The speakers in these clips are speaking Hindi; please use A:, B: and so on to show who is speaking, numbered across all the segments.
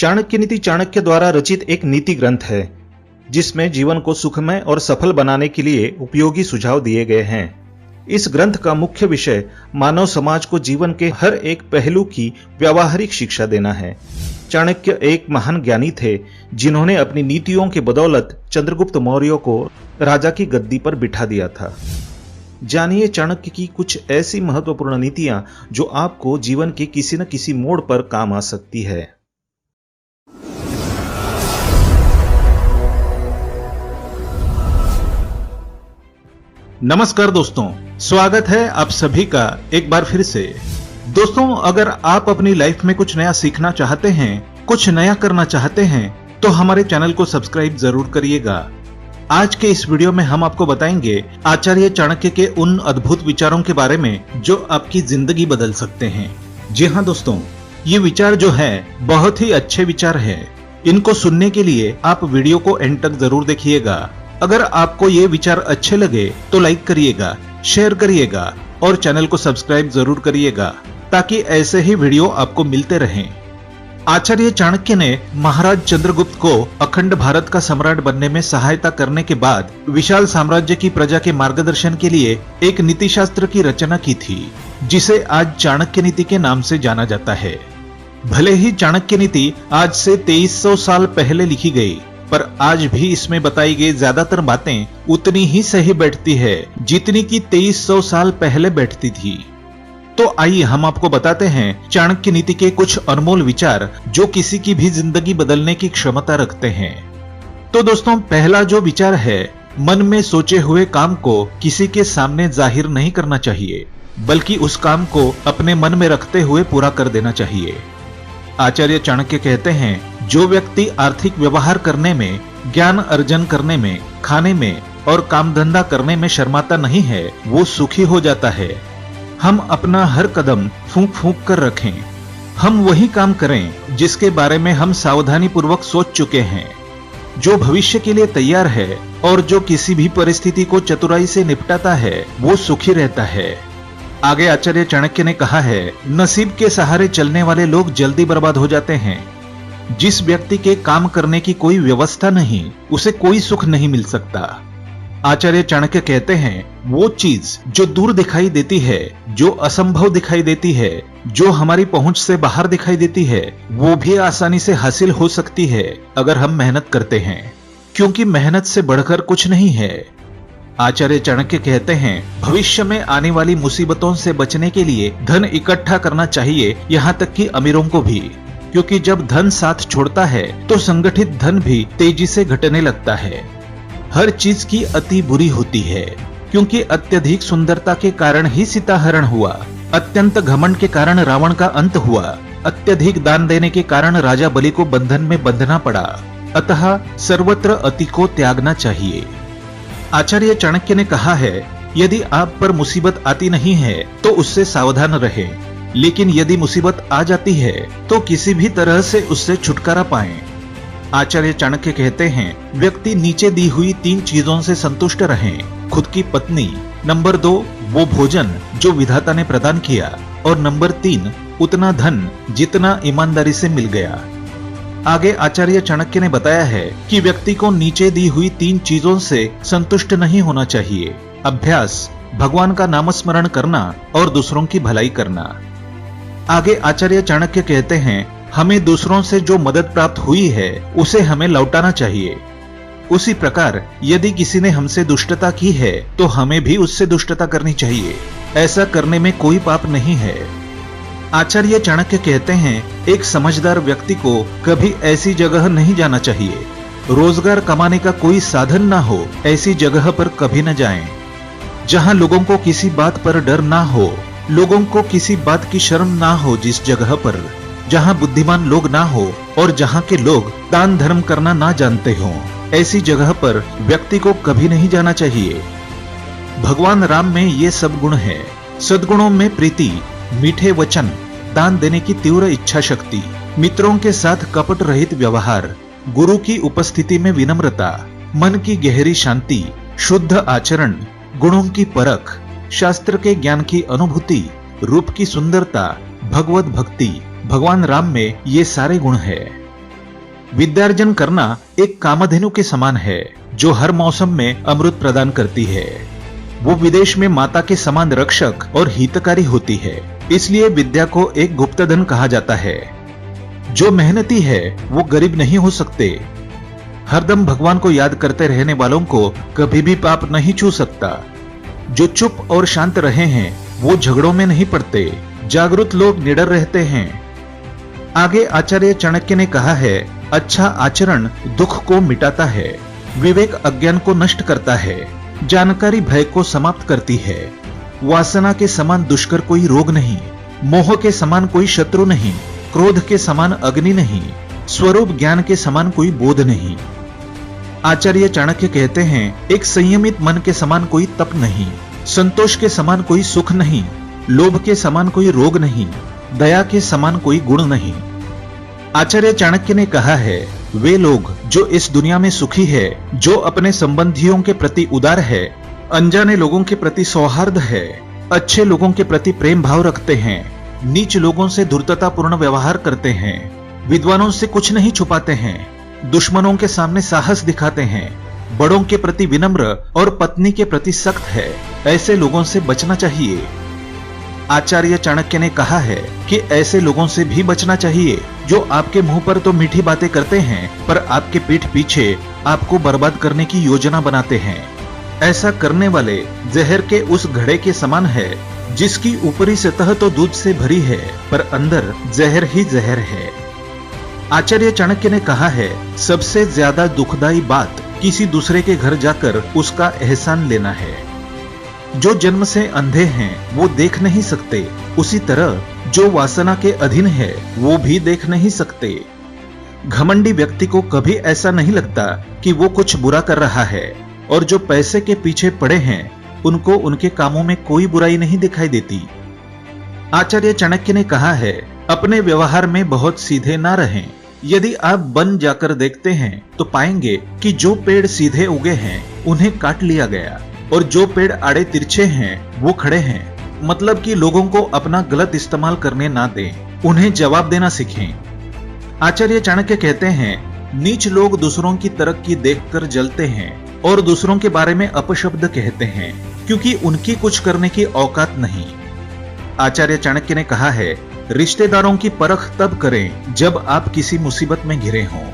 A: चाणक्य नीति चाणक्य द्वारा रचित एक नीति ग्रंथ है जिसमें जीवन को सुखमय और सफल बनाने के लिए उपयोगी सुझाव दिए गए हैं। इस ग्रंथ का मुख्य विषय मानव समाज को जीवन के हर एक पहलू की व्यावहारिक शिक्षा देना है। चाणक्य एक महान ज्ञानी थे जिन्होंने अपनी नीतियों के बदौलत चंद्रगुप्त मौर्य को राजा की गद्दी पर बिठा दिया था। जानिए चाणक्य की कुछ ऐसी महत्वपूर्ण नीतियां जो आपको जीवन के किसी न किसी मोड़ पर काम आ सकती है। नमस्कार दोस्तों, स्वागत है आप सभी का एक बार फिर से। दोस्तों, अगर आप अपनी लाइफ में कुछ नया सीखना चाहते हैं, कुछ नया करना चाहते हैं, तो हमारे चैनल को सब्सक्राइब जरूर करिएगा। आज के इस वीडियो में हम आपको बताएंगे आचार्य चाणक्य के उन अद्भुत विचारों के बारे में जो आपकी जिंदगी बदल सकते हैं। जी हाँ दोस्तों, ये विचार जो है बहुत ही अच्छे विचार है। इनको सुनने के लिए आप वीडियो को एंड तक जरूर देखिएगा। अगर आपको ये विचार अच्छे लगे तो लाइक करिएगा, शेयर करिएगा और चैनल को सब्सक्राइब जरूर करिएगा ताकि ऐसे ही वीडियो आपको मिलते रहें। आचार्य चाणक्य ने महाराज चंद्रगुप्त को अखंड भारत का सम्राट बनने में सहायता करने के बाद विशाल साम्राज्य की प्रजा के मार्गदर्शन के लिए एक नीति शास्त्र की रचना की थी जिसे आज चाणक्य नीति के नाम से जाना जाता है। भले ही चाणक्य नीति आज से 2300 साल पहले लिखी गई, पर आज भी इसमें बताई गई ज्यादातर बातें उतनी ही सही बैठती है जितनी कि 2300 साल पहले बैठती थी। तो आइए हम आपको बताते हैं चाणक्य नीति के कुछ अनमोल विचार जो किसी की भी जिंदगी बदलने की क्षमता रखते हैं। तो दोस्तों, पहला जो विचार है, मन में सोचे हुए काम को किसी के सामने जाहिर नहीं करना चाहिए, बल्कि उस काम को अपने मन में रखते हुए पूरा कर देना चाहिए। आचार्य चाणक्य कहते हैं, जो व्यक्ति आर्थिक व्यवहार करने में, ज्ञान अर्जन करने में, खाने में और काम धंधा करने में शर्माता नहीं है, वो सुखी हो जाता है। हम अपना हर कदम फूंक फूंक कर रखें। हम वही काम करें जिसके बारे में हम सावधानी पूर्वक सोच चुके हैं, जो भविष्य के लिए तैयार है और जो किसी भी परिस्थिति को चतुराई से निपटाता है, वो सुखी रहता है। आगे आचार्य चाणक्य ने कहा है, नसीब के सहारे चलने वाले लोग जल्दी बर्बाद हो जाते हैं। जिस व्यक्ति के काम करने की कोई व्यवस्था नहीं, उसे कोई सुख नहीं मिल सकता। आचार्य चाणक्य कहते हैं, वो चीज जो दूर दिखाई देती है, जो असंभव दिखाई देती है, जो हमारी पहुंच से बाहर दिखाई देती है, वो भी आसानी से हासिल हो सकती है अगर हम मेहनत करते हैं, क्योंकि मेहनत से बढ़कर कुछ नहीं है। आचार्य चाणक्य कहते हैं, भविष्य में आने वाली मुसीबतों से बचने के लिए धन इकट्ठा करना चाहिए, यहाँ तक कि अमीरों को भी, क्योंकि जब धन साथ छोड़ता है तो संगठित धन भी तेजी से घटने लगता है। हर चीज की अति बुरी होती है, क्योंकि अत्यधिक सुंदरता के कारण ही सीता हरण हुआ, अत्यंत घमंड के कारण रावण का अंत हुआ, अत्यधिक दान देने के कारण राजा बलि को बंधन में बंधना पड़ा। अतः सर्वत्र अति को त्यागना चाहिए। आचार्य चाणक्य ने कहा है, यदि आप पर मुसीबत आती नहीं है तो उससे सावधान रहें, लेकिन यदि मुसीबत आ जाती है तो किसी भी तरह से उससे छुटकारा पाएं। आचार्य चाणक्य कहते हैं, व्यक्ति नीचे दी हुई 3 चीजों से संतुष्ट रहें। खुद की पत्नी, नंबर 2 वो भोजन जो विधाता ने प्रदान किया, और नंबर 3 उतना धन जितना ईमानदारी से मिल गया। आगे आचार्य चाणक्य ने बताया है कि व्यक्ति को नीचे दी हुई 3 चीजों से संतुष्ट नहीं होना चाहिए। अभ्यास, भगवान का नामस्मरण करना और दूसरों की भलाई करना। आगे आचार्य चाणक्य कहते हैं, हमें दूसरों से जो मदद प्राप्त हुई है उसे हमें लौटाना चाहिए। उसी प्रकार यदि किसी ने हमसे दुष्टता की है तो हमें भी उससे दुष्टता करनी चाहिए। ऐसा करने में कोई पाप नहीं है। आचार्य चाणक्य कहते हैं, एक समझदार व्यक्ति को कभी ऐसी जगह नहीं जाना चाहिए, रोजगार कमाने का कोई साधन ना हो, ऐसी जगह पर कभी न जाएं, जहां लोगों को किसी बात पर डर ना हो, लोगों को किसी बात की शर्म ना हो, जिस जगह पर जहां बुद्धिमान लोग ना हो और जहां के लोग दान धर्म करना ना जानते हों, ऐसी जगह पर व्यक्ति को कभी नहीं जाना चाहिए। भगवान राम में ये सब गुण है। सद्गुणों में प्रीति, मीठे वचन, दान देने की तीव्र इच्छा शक्ति, मित्रों के साथ कपट रहित व्यवहार, गुरु की उपस्थिति में विनम्रता, मन की गहरी शांति, शुद्ध आचरण, गुणों की परख, शास्त्र के ज्ञान की अनुभूति, रूप की सुंदरता, भगवत भक्ति, भगवान राम में ये सारे गुण है। विद्यार्जन करना एक कामधेनु के समान है जो हर मौसम में अमृत प्रदान करती है। वो विदेश में माता के समान रक्षक और हितकारी होती है, इसलिए विद्या को एक गुप्तधन कहा जाता है। जो मेहनती है वो गरीब नहीं हो सकते। हरदम भगवान को याद करते रहने वालों को कभी भी पाप नहीं छू सकता। जो चुप और शांत रहे हैं वो झगड़ों में नहीं पड़ते। जागरूक लोग निडर रहते हैं। आगे आचार्य चाणक्य ने कहा है, अच्छा आचरण दुख को मिटाता है, विवेक अज्ञान को नष्ट करता है, जानकारी भय को समाप्त करती है, वासना के समान दुष्कर कोई रोग नहीं, मोह के समान कोई शत्रु नहीं, क्रोध के समान अग्नि नहीं, स्वरूप ज्ञान के समान कोई बोध नहीं। आचार्य चाणक्य कहते हैं, एक संयमित मन के समान कोई तप नहीं, संतोष के समान कोई सुख नहीं, लोभ के समान कोई रोग नहीं, दया के समान कोई गुण नहीं। आचार्य चाणक्य ने कहा है, वे लोग जो इस दुनिया में सुखी है, जो अपने संबंधियों के प्रति उदार है, अनजाने लोगों के प्रति सौहार्द है, अच्छे लोगों के प्रति प्रेम भाव रखते हैं, नीच लोगों से धूर्ततापूर्ण व्यवहार करते हैं, विद्वानों से कुछ नहीं छुपाते हैं, दुश्मनों के सामने साहस दिखाते हैं, बड़ों के प्रति विनम्र और पत्नी के प्रति सख्त है, ऐसे लोगों से बचना चाहिए। आचार्य चाणक्य ने कहा है कि ऐसे लोगों से भी बचना चाहिए जो आपके मुंह पर तो मीठी बातें करते हैं पर आपके पीठ पीछे आपको बर्बाद करने की योजना बनाते हैं। ऐसा करने वाले जहर के उस घड़े के समान है जिसकी ऊपरी सतह तो दूध से भरी है पर अंदर जहर ही जहर है। आचार्य चाणक्य ने कहा है, सबसे ज्यादा दुखदाई बात किसी दूसरे के घर जाकर उसका एहसान लेना है। जो जन्म से अंधे हैं वो देख नहीं सकते, उसी तरह जो वासना के अधीन है वो भी देख नहीं सकते। घमंडी व्यक्ति को कभी ऐसा नहीं लगता कि वो कुछ बुरा कर रहा है, और जो पैसे के पीछे पड़े हैं उनको उनके कामों में कोई बुराई नहीं दिखाई देती। आचार्य चाणक्य ने कहा है, अपने व्यवहार में बहुत सीधे ना रहें। यदि आप वन जाकर देखते हैं तो पाएंगे कि जो पेड़ सीधे उगे हैं उन्हें काट लिया गया, और जो पेड़ आड़े तिरछे हैं वो खड़े हैं। मतलब कि लोगों को अपना गलत इस्तेमाल करने ना दें, उन्हें जवाब देना सीखें। आचार्य चाणक्य कहते हैं, नीच लोग दूसरों की तरक्की देखकर जलते हैं और दूसरों के बारे में अपशब्द कहते हैं क्योंकि उनकी कुछ करने की औकात नहीं। आचार्य चाणक्य ने कहा है, रिश्तेदारों की परख तब करें जब आप किसी मुसीबत में घिरे हों।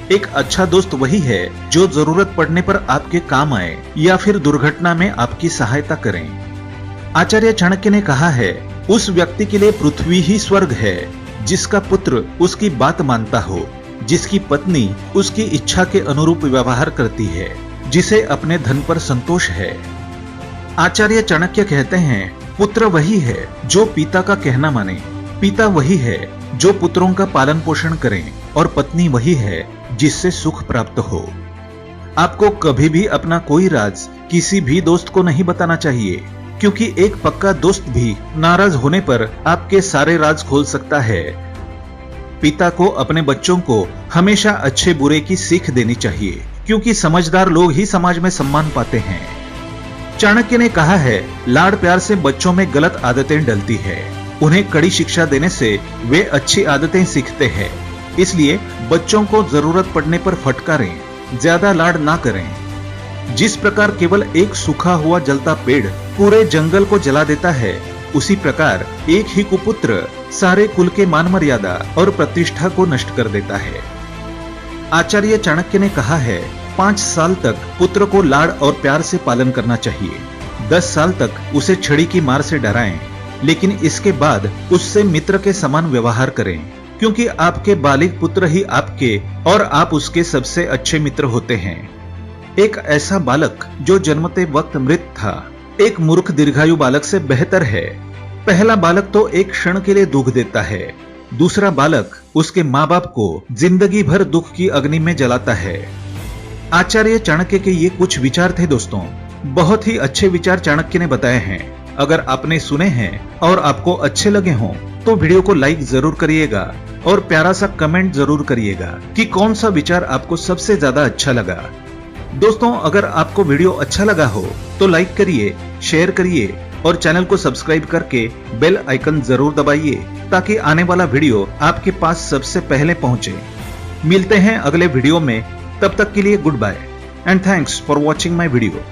A: एक अच्छा दोस्त वही है जो जरूरत पड़ने पर आपके काम आए या फिर दुर्घटना में आपकी सहायता करें। आचार्य चाणक्य ने कहा है, उस व्यक्ति के लिए पृथ्वी ही स्वर्ग है जिसका पुत्र उसकी बात मानता हो, जिसकी पत्नी उसकी इच्छा के अनुरूप व्यवहार करती है, जिसे अपने धन पर संतोष है। आचार्य चाणक्य कहते हैं, पुत्र वही है जो पिता का कहना माने, पिता वही है जो पुत्रों का पालन पोषण करें, और पत्नी वही है जिससे सुख प्राप्त हो। आपको कभी भी अपना कोई राज किसी भी दोस्त को नहीं बताना चाहिए, क्योंकि एक पक्का दोस्त भी नाराज होने पर आपके सारे राज खोल सकता है। पिता को अपने बच्चों को हमेशा अच्छे बुरे की सीख देनी चाहिए, क्योंकि समझदार लोग ही समाज में सम्मान पाते हैं। चाणक्य ने कहा है, लाड़ प्यार से बच्चों में गलत आदतें डलती है, उन्हें कड़ी शिक्षा देने से वे अच्छी आदतें सीखते हैं। इसलिए बच्चों को जरूरत पड़ने पर फटकारें, ज्यादा लाड ना करें। जिस प्रकार केवल एक सूखा हुआ जलता पेड़ पूरे जंगल को जला देता है, उसी प्रकार एक ही कुपुत्र सारे कुल के मान मर्यादा और प्रतिष्ठा को नष्ट कर देता है। आचार्य चाणक्य ने कहा है, 5 साल तक पुत्र को लाड़ और प्यार से पालन करना चाहिए। 10 साल तक उसे छड़ी की मार से डराएं, लेकिन इसके बाद उससे मित्र के समान व्यवहार करें, क्योंकि आपके बालिग पुत्र ही आपके और आप उसके सबसे अच्छे मित्र होते हैं। एक ऐसा बालक जो जन्मते वक्त मृत था, एक मूर्ख दीर्घायु बालक से बेहतर है। पहला बालक तो एक क्षण के लिए दुख देता है, दूसरा बालक उसके माँ बाप को जिंदगी भर दुख की अग्नि में जलाता है। आचार्य चाणक्य के ये कुछ विचार थे दोस्तों। बहुत ही अच्छे विचार चाणक्य ने बताए हैं। अगर आपने सुने हैं और आपको अच्छे लगे हों तो वीडियो को लाइक जरूर करिएगा और प्यारा सा कमेंट जरूर करिएगा कि कौन सा विचार आपको सबसे ज्यादा अच्छा लगा। दोस्तों, अगर आपको वीडियो अच्छा लगा हो तो लाइक करिए, शेयर करिए और चैनल को सब्सक्राइब करके बेल आइकन जरूर दबाइए ताकि आने वाला वीडियो आपके पास सबसे पहले पहुंचे। मिलते हैं अगले वीडियो में, तब तक के लिए goodbye and thanks for watching my video.